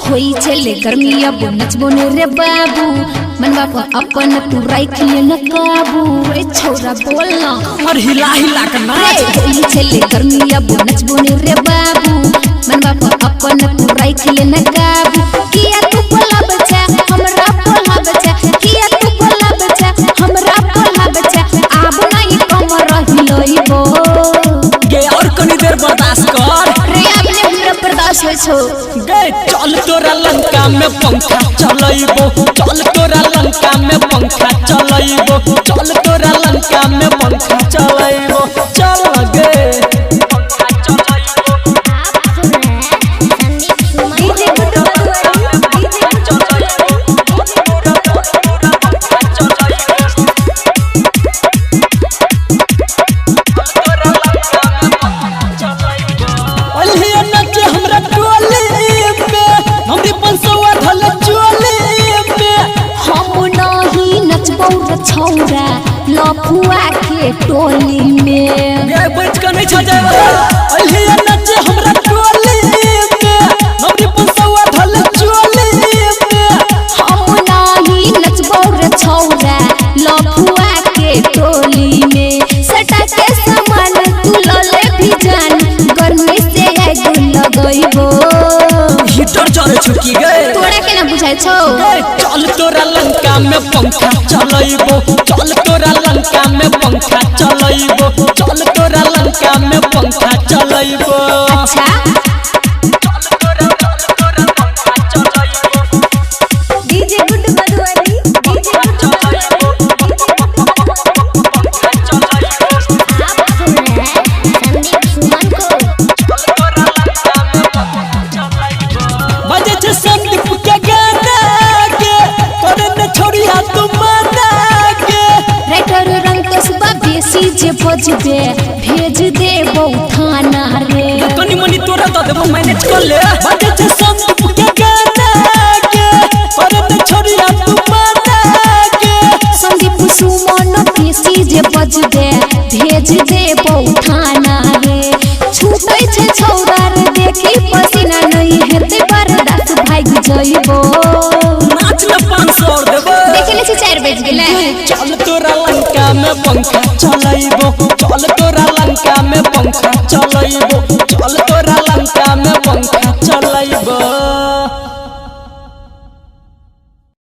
होई चले गर्मी अब नचबो ने रे बाबू मनवा को अपन तू राख ले न काबू रे छोरा बोलना और हिला हिला के नाच। होई चले गर्मी अब नचबो ने रे बाबू मनवा को अपन तू राख ले न काबू किया तू बोला बच्चा हमरा बोला बच्चा किया तू बोला बच्चा हमरा बोला बच्चा आब नहीं कमर हिलइबो गे और कनी देर बर्दाश्त कर रे अपने पूरा बर्दाश्त होय छो गे चल तोरा लंका में पंखा चलइबो चल तोरा लंका में पंखा चलइबो चल तोरा लंका में पंखा चलइबो चल गे छौरा लफुआ के टोली में ये बच के नहीं छ जाए अहिया नचे हमरा टोली में हमरी पंसवा धल चोली में हम नहीं नचबौ रे छौरा लफुआ के टोली में सटा के सामान तू लले भी जान गर्मी से आग लगइबो हीटर जरे छुकी गए तोरा के ना बुझाय छौ चल तोरा लंका में पंखा चलइबो चल तोरा लंका में पंखा चलइबो चल तोरा लंका में पंखा चलइबो अच्छा DJ good Madhubani DJ good बजे छे संदीप के गाना के करन छोड़िया तू माना के राइटर रंग तो सुबह बेसी जे बजबे भेज देबो थाना रे कनी मनी तोरा द देबो मैनेज कर ले बजे छे संदीप के गाना के करन छोड़िया तू माना के संदीप सुमन बेसी जे बजबे भेज देबो थाना रे छूटै छे छौरा रे देखी पसीना नहीं हेते बर्दाश्त भाग जइबो नाच ले 500 देबो देखे ले 4 बज गेले चल तोरा लंका में पंखा चलइबो चल तोरा लंका में पंखा चलइबो चल तोरा लंका में पंखा चलइबो